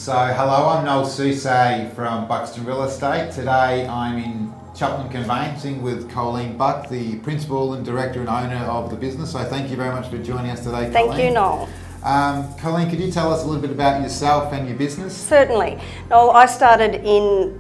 So hello, I'm Noels from Buxton Real Estate. Today I'm in Cheltenham Conveyancing with Colleen Buck, the Principal and Director and Owner of the business. So thank you very much for joining us today, Colleen. Thank you, Noel. Colleen, could you tell us a little bit about yourself and your business? Certainly. Noel, I started in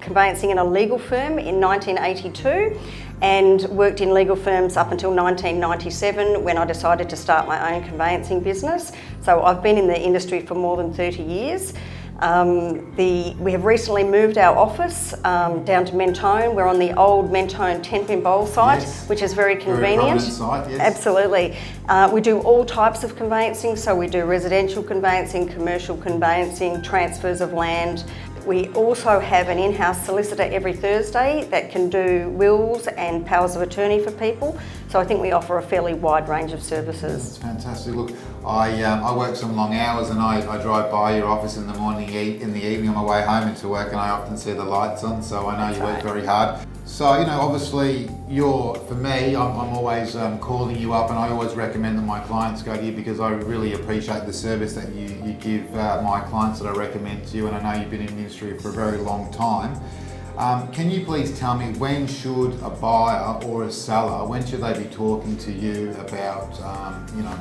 conveyancing in a legal firm in 1982 and worked in legal firms up until 1997 when I decided to start my own conveyancing business. So I've been in the industry for more than 30 years. We have recently moved our office down to Mentone. We're on the old Mentone 10-pin bowl site, yes, which is very convenient. Very site, yes. Absolutely. We do all types of conveyancing, so we do residential conveyancing, commercial conveyancing, transfers of land. We also have an in-house solicitor every Thursday that can do wills and powers of attorney for people. So I think we offer a fairly wide range of services. That's fantastic. Look, I work some long hours and I drive by your office in the morning, in the evening on my way home into work, and I often see the lights on, so I know That's you work right. very hard. So, obviously for me, I'm always calling you up, and I always recommend that my clients go to you because I really appreciate the service that you give my clients that I recommend to you, and I know you've been in the industry for a very long time. Can you please tell me, when should a buyer or a seller, when should they be talking to you about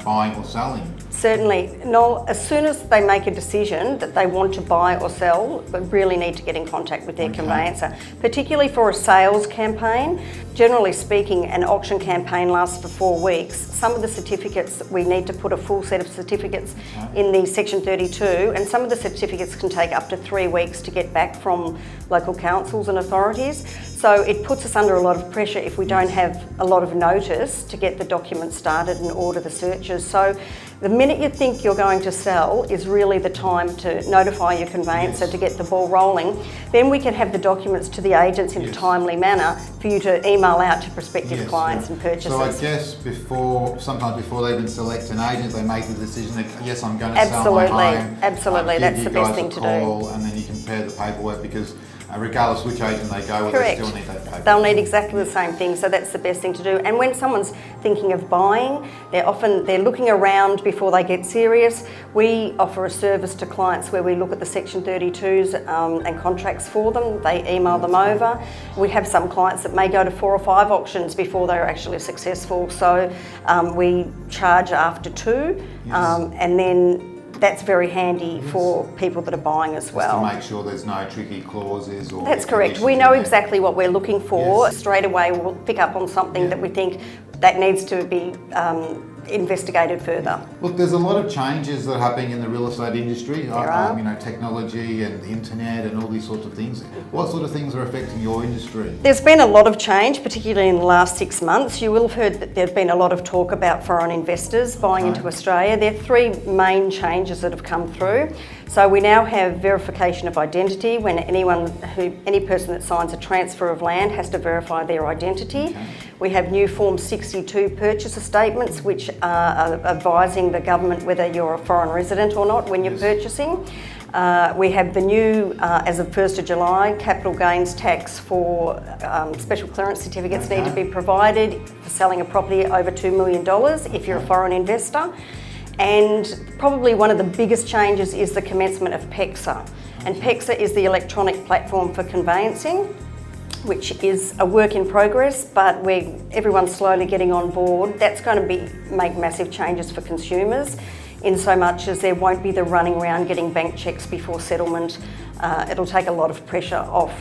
buying or selling? Certainly. Noel, as soon as they make a decision that they want to buy or sell, they really need to get in contact with their conveyancer, particularly for a sales campaign. Generally speaking, an auction campaign lasts for 4 weeks. Some of the certificates, we need to put a full set of certificates in the Section 32, and some of the certificates can take up to 3 weeks to get back from local councils and authorities. So it puts us under a lot of pressure if we don't have a lot of notice to get the documents started and order the searches. So the minute you think you're going to sell is really the time to notify your conveyancer to get the ball rolling. Then we can have the documents to the agents in a timely manner for you to email out to prospective clients and purchasers. So I guess sometimes before they even select an agent, they make the decision that yes, I'm going to sell my home. Absolutely, that's the best thing to do. And then you compare the paperwork, because regardless which agent they go with, they still need that paperwork. They'll need exactly the same thing, so that's the best thing to do. And when someone's thinking of buying, they're looking around before they get serious. We offer a service to clients where we look at the Section 32s and contracts for them. They email them over. We have some clients that may go to 4 or 5 auctions before they're actually successful. So we charge after 2, and then that's very handy for people that are buying as well. Just to make sure there's no tricky clauses or... That's correct. We know exactly what we're looking for. Straight away we'll pick up on something that we think that needs to be investigated further. Look, there's a lot of changes that are happening in the real estate industry. There are. Technology and the internet and all these sorts of things. What sort of things are affecting your industry? There's been a lot of change, particularly in the last 6 months. You will have heard that there's been a lot of talk about foreign investors buying into Australia. There are 3 main changes that have come through. So we now have verification of identity, when any person that signs a transfer of land has to verify their identity. We have new Form 62 purchaser statements, which are advising the government whether you're a foreign resident or not when you're purchasing. We have the new, as of 1st of July, capital gains tax for special clearance certificates need to be provided for selling a property over $2 million if you're a foreign investor. And probably one of the biggest changes is the commencement of PEXA. And PEXA is the electronic platform for conveyancing, which is a work in progress, but everyone's slowly getting on board. That's going to make massive changes for consumers, in so much as there won't be the running around getting bank checks before settlement. It'll take a lot of pressure off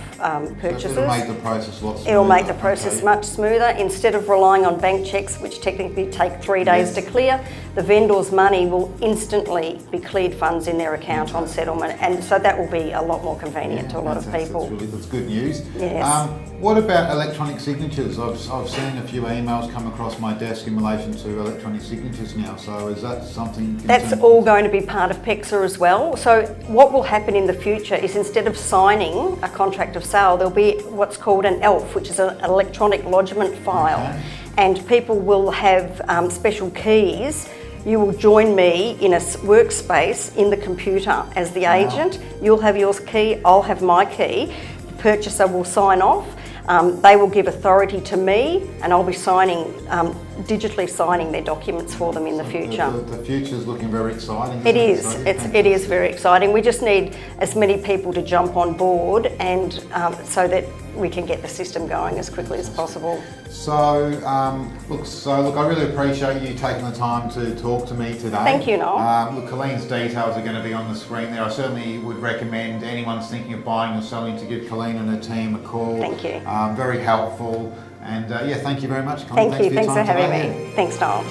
purchasers. It'll make the process a lot smoother. It'll make the process much smoother. Instead of relying on bank checks, which technically take 3 days to clear, the vendor's money will instantly be cleared funds in their account on settlement, and so that will be a lot more convenient to a lot of people. That's good news. Yes. What about electronic signatures? I've seen a few emails come across my desk in relation to electronic signatures now, so is that something... That's all going to be part of PEXA as well. So what will happen in the future is, instead of signing a contract of sale, there'll be what's called an ELF, which is an electronic lodgement file, and people will have special keys. You will join me in a workspace in the computer as the agent. You'll have your key, I'll have my key. The purchaser will sign off. They will give authority to me, and I'll be digitally signing their documents for them in the future. The future's looking very exciting. It is. So, It is very exciting. We just need as many people to jump on board, and so that we can get the system going as quickly as possible. So, look, I really appreciate you taking the time to talk to me today. Thank you, Noel. Look, Colleen's details are going to be on the screen there. I certainly would recommend anyone's thinking of buying or selling to give Colleen and her team a call. Thank you. Very helpful. And yeah, thank you very much, Colleen. Thank you. Thanks for your time having today. me. Thanks, Noel.